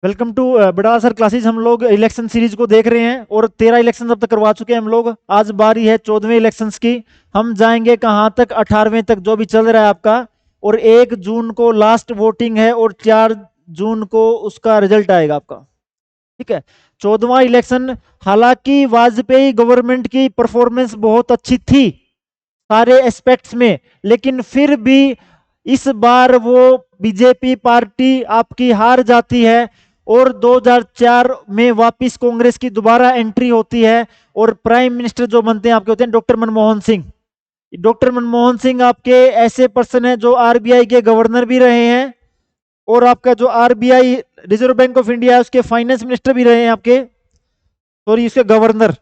Welcome to Bidal sir classes. हम लोग election series को देख रहे हैं और 13 इलेक्शन अब तक करवा चुके हैं हम लोग। आज बारी है 14वें इलेक्शंस की। हम जाएंगे कहाँ तक? 18वें तक जो भी चल रहा है आपका। और 1 जून को लास्ट वोटिंग है और 4 जून को उसका रिजल्ट आएगा आपका। ठीक है। 14वां इलेक्शन। हालांकि वाजपेयी गवर्नमेंट की परफॉर्मेंस बहुत अच्छी थी सारे एस्पेक्ट्स में, लेकिन फिर भी इस बार वो बीजेपी पार्टी आपकी हार जाती है और 2004 में वापस कांग्रेस की दोबारा एंट्री होती है और प्राइम मिनिस्टर जो बनते हैं आपके होते हैं डॉक्टर मनमोहन सिंह। डॉक्टर मनमोहन सिंह आपके ऐसे पर्सन है जो आरबीआई के गवर्नर भी रहे हैं और आपका जो RBI reserve bank of India है उसके फाइनेंस मिनिस्टर भी रहे हैं आपके, सॉरी उसके गवर्नर,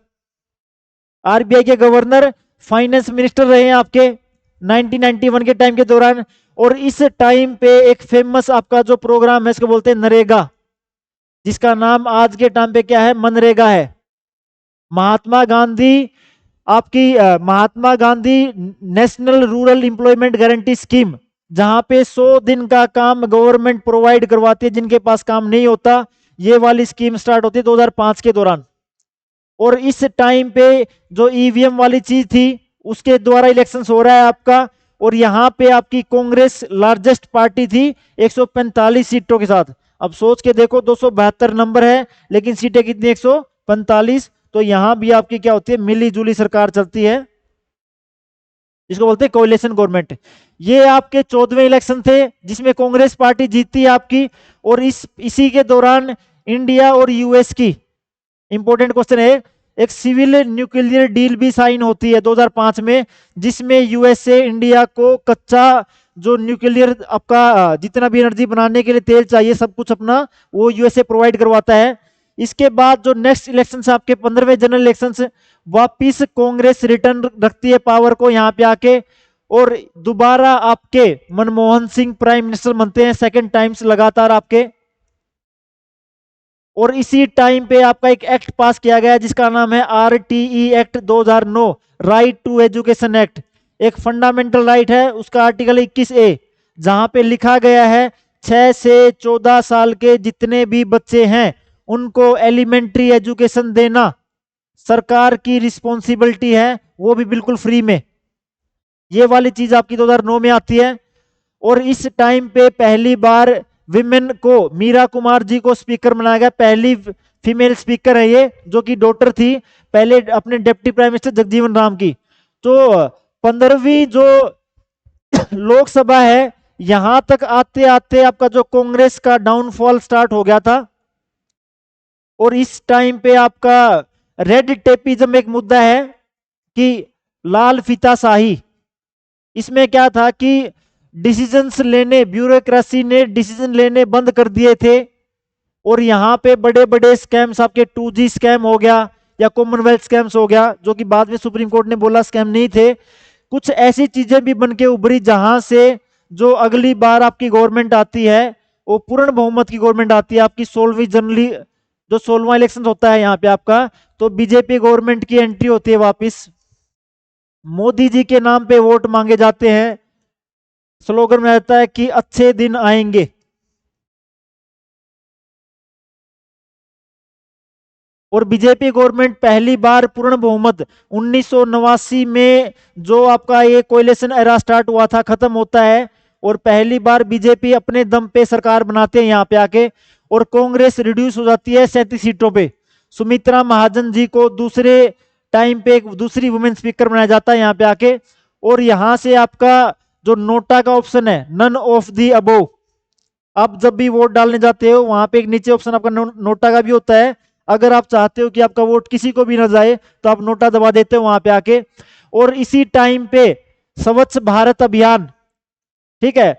आरबीआई के गवर्नर फाइनेंस मिनिस्टर रहे हैं आपके 1991 के टाइम के दौरान। और इस टाइम पे एक फेमस आपका जो प्रोग्राम है इसको बोलते हैं नरेगा, जिसका नाम आज के टाइम पे क्या है? मनरेगा है। महात्मा गांधी आपकी Mahatma Gandhi national rural employment guarantee scheme, जहां पे 100 दिन का काम गवर्नमेंट प्रोवाइड करवाती है जिनके पास काम नहीं होता। ये वाली स्कीम स्टार्ट होती है 2005 के दौरान। और इस टाइम पे जो ईवीएम वाली चीज थी उसके द्वारा इलेक्शन हो रहा है आपका। और यहाँ पे आपकी कांग्रेस लार्जेस्ट पार्टी थी 145 सीटों के साथ। अब सोच के देखो 272 नंबर है लेकिन सीटें कितनी? 145। तो यहां भी आपकी क्या होती है? मिली जुली सरकार चलती है, जिसको बोलते हैं कोalition गवर्नमेंट। ये आपके 14वें इलेक्शन थे जिसमें कांग्रेस पार्टी जीती है आपकी। और इसी के दौरान इंडिया और यूएस की इंपॉर्टेंट क्वेश्चन है, एक सिविल न्यूक्लियर डील भी साइन होती है 2005 में, जिसमें यूएसए इंडिया को कच्चा जो न्यूक्लियर आपका जितना भी एनर्जी बनाने के लिए तेल चाहिए सब कुछ अपना वो यूएसए प्रोवाइड करवाता है। इसके बाद जो नेक्स्ट इलेक्शन है आपके 15वें जनरल इलेक्शन, वापिस कांग्रेस रिटर्न रखती है पावर को यहाँ पे आके और दोबारा आपके मनमोहन सिंह प्राइम मिनिस्टर बनते हैं सेकंड टाइम्स लगातार आपके। और इसी टाइम पे आपका एक एक्ट पास किया गया जिसका नाम है RTE act 2009, right to education act. एक फंडामेंटल राइट है उसका आर्टिकल 21A, जहां पे लिखा गया है 6 से 14 साल के जितने भी बच्चे हैं उनको एलिमेंट्री एजुकेशन देना सरकार की रिस्पॉन्सिबिलिटी है, वो भी बिल्कुल फ्री में। ये वाली चीज आपकी 2009 में आती है। और इस टाइम पे पहली बार विमेन को, मीरा कुमार जी को स्पीकर बनाया गया। पहली फीमेल स्पीकर है ये, जो कि डॉटर थी पहले अपने deputy prime minister Jagjivan Ram की। तो 15वीं जो लोकसभा है यहां तक आते आते आपका जो कांग्रेस का डाउनफॉल स्टार्ट हो गया था। और इस टाइम पे आपका रेड टेपिज्म एक मुद्दा है कि लाल फीताशाही। इसमें क्या था कि डिसीजंस लेने, ब्यूरोक्रेसी ने डिसीजन लेने बंद कर दिए थे और यहाँ पे बड़े बड़े स्कैम्स आपके 2G स्कैम हो गया या कॉमनवेल्थ स्कैम्स हो गया, जो कि बाद में सुप्रीम कोर्ट ने बोला स्कैम नहीं थे। कुछ ऐसी चीजें भी बन के उभरी जहां से जो अगली बार आपकी गवर्नमेंट आती है वो पूर्ण बहुमत की गवर्नमेंट आती है आपकी 16वीं जनरली, जो 16वां इलेक्शन होता है यहाँ पे आपका, तो बीजेपी गवर्नमेंट की एंट्री होती है वापिस। मोदी जी के नाम पे वोट मांगे जाते हैं, स्लोगन में रहता है कि अच्छे दिन आएंगे। और बीजेपी गवर्नमेंट पहली बार पूर्ण बहुमत 1989 में जो आपका ये कोएलिशन एरा स्टार्ट हुआ था खत्म होता है और पहली बार बीजेपी अपने दम पे सरकार बनाते हैं यहाँ पे आके। और कांग्रेस रिड्यूस हो जाती है 37 सीटों पे। सुमित्रा महाजन जी को दूसरे टाइम पे एक दूसरी वुमेन स्पीकर बनाया जाता है यहाँ पे आके। और यहां से आपका जो नोटा का ऑप्शन है, नन ऑफ दी अबोव, आप जब भी वोट डालने जाते हो वहां पे एक नीचे ऑप्शन आपका नोटा का भी होता है। अगर आप चाहते हो कि आपका वोट किसी को भी ना जाए तो आप नोटा दबा देते हो वहां पे आके। और इसी टाइम पे स्वच्छ भारत अभियान, ठीक है,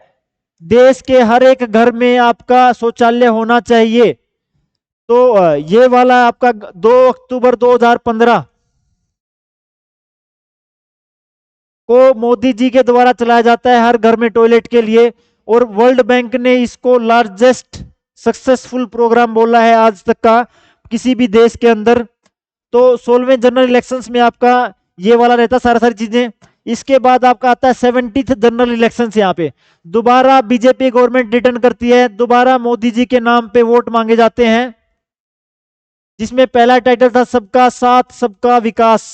देश के हर एक घर में आपका शौचालय होना चाहिए। तो ये वाला आपका 2 अक्टूबर 2015 को मोदी जी के द्वारा चलाया जाता है हर घर में टॉयलेट के लिए। और वर्ल्ड बैंक ने इसको लार्जेस्ट सक्सेसफुल प्रोग्राम बोला है आज तक का किसी भी देश के अंदर। तो 16वें जनरल इलेक्शंस में आपका ये वाला रहता सारी सारी चीजें। इसके बाद आपका आता है 70th जनरल इलेक्शन। यहाँ पे दोबारा बीजेपी गवर्नमेंट रिटर्न करती है, दोबारा मोदी जी के नाम पे वोट मांगे जाते हैं, जिसमें पहला टाइटल था सबका साथ सबका विकास।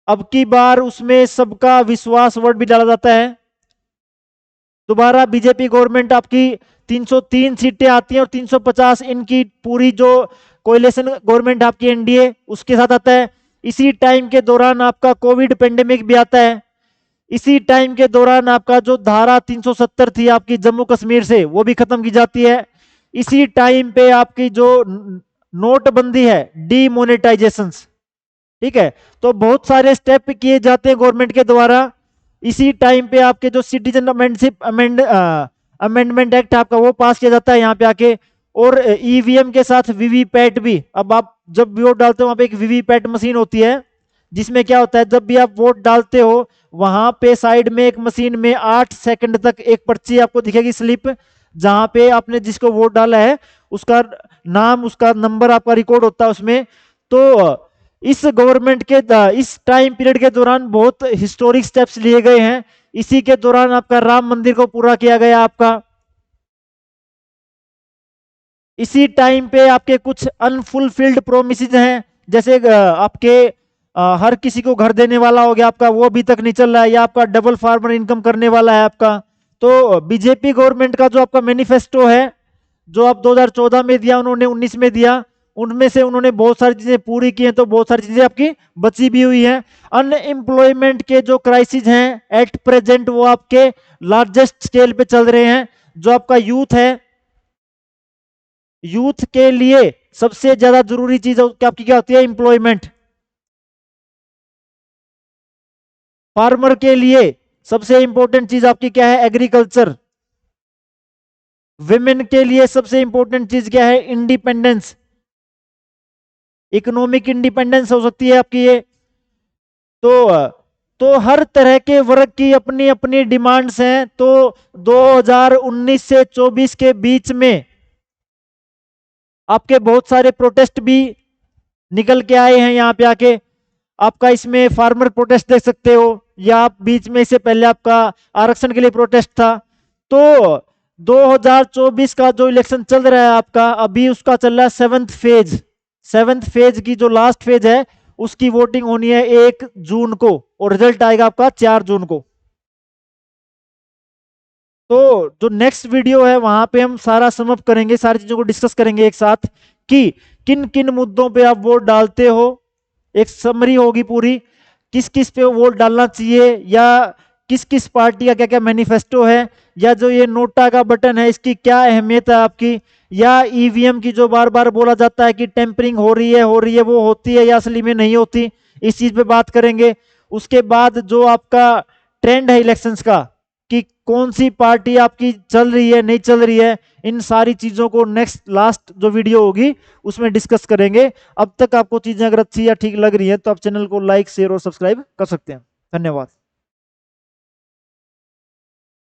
अब की बार उसमें सबका विश्वास वर्ड भी डाला जाता है। दोबारा बीजेपी गवर्नमेंट आपकी 303 सीटें आती हैं और 350 इनकी पूरी जो कोएलिशन गवर्नमेंट आपकी एनडीए उसके साथ आता है। इसी टाइम के दौरान आपका कोविड पेंडेमिक भी आता है। इसी टाइम के दौरान आपका जो धारा 370 थी आपकी जम्मू कश्मीर से, वो भी खत्म की जाती है। इसी टाइम पे आपकी जो नोटबंदी है, डीमोनेटाइजेशन, ठीक है। तो बहुत सारे स्टेप किए जाते हैं गवर्नमेंट के द्वारा। इसी टाइम पे आपके जो सिटीजन अमेंडमेंट एक्ट आपका वो पास किया जाता है यहाँ पे आके, और ईवीएम के साथ वीवीपैट भी। अब आप जब वोट डालते हो वहां पे एक वीवीपैट मशीन होती है, जिसमें क्या होता है, जब भी आप वोट डालते हो वहां पे साइड में एक मशीन में 8 सेकंड तक एक पर्ची आपको दिखेगी, स्लिप, जहां पे आपने जिसको वोट डाला है उसका नाम, उसका नंबर आपका रिकॉर्ड होता है उसमें। तो इस गवर्नमेंट के इस टाइम पीरियड के दौरान बहुत हिस्टोरिक स्टेप्स लिए गए हैं। इसी के दौरान आपका राम मंदिर को पूरा किया गया आपका। इसी टाइम पे आपके कुछ अनफुलफिल्ड प्रोमिसेस हैं, जैसे आपके हर किसी को घर देने वाला हो गया आपका, वो अभी तक नहीं चल रहा है, या आपका डबल फार्मर इनकम करने वाला है आपका। तो बीजेपी गवर्नमेंट का जो आपका मैनिफेस्टो है, जो आप 2014 में दिया, उन्होंने 19 में दिया, उनमें से उन्होंने बहुत सारी चीजें पूरी की हैं, तो बहुत सारी चीजें आपकी बची भी हुई हैं। अनएम्प्लॉयमेंट के जो क्राइसिस हैं एट प्रेजेंट, वो आपके लार्जेस्ट स्केल पे चल रहे हैं। जो आपका यूथ है, यूथ के लिए सबसे ज्यादा जरूरी चीज आपकी क्या होती है, एम्प्लॉयमेंट। फार्मर के लिए सबसे इंपॉर्टेंट चीज आपकी क्या है, एग्रीकल्चर। विमेन के लिए सबसे इंपॉर्टेंट चीज क्या है, इंडिपेंडेंस, इकोनॉमिक इंडिपेंडेंस हो सकती है आपकी ये। तो हर तरह के वर्ग की अपनी अपनी डिमांड्स हैं। तो 2019 से 24 के बीच में आपके बहुत सारे प्रोटेस्ट भी निकल के आए हैं यहाँ पे आके। आपका इसमें फार्मर प्रोटेस्ट देख सकते हो, या आप बीच में से पहले आपका आरक्षण के लिए प्रोटेस्ट था। तो 2024 का जो इलेक्शन चल रहा है आपका, अभी उसका चल रहा है 7th फेज। 7th फेज की जो लास्ट फेज है उसकी वोटिंग होनी है 1 जून को, और रिजल्ट आएगा आपका 4 जून को। तो जो नेक्स्ट वीडियो है वहां पे हम सारा समअप करेंगे, सारी चीजों को डिस्कस करेंगे एक साथ, कि किन किन मुद्दों पे आप वोट डालते हो। एक समरी होगी पूरी, किस किस पे वोट डालना चाहिए, या किस किस पार्टी का क्या क्या मैनिफेस्टो है, या जो ये नोटा का बटन है इसकी क्या अहमियत है आपकी, या ईवीएम की जो बार बार बोला जाता है कि टेम्परिंग हो रही है, वो होती है या असली में नहीं होती, इस चीज पे बात करेंगे। उसके बाद जो आपका ट्रेंड है इलेक्शंस का, कि कौन सी पार्टी आपकी चल रही है नहीं चल रही है, इन सारी चीजों को नेक्स्ट लास्ट जो वीडियो होगी उसमें डिस्कस करेंगे। अब तक आपको चीजें अगर अच्छी या ठीक लग रही है तो आप चैनल को लाइक, शेयर और सब्सक्राइब कर सकते हैं। धन्यवाद।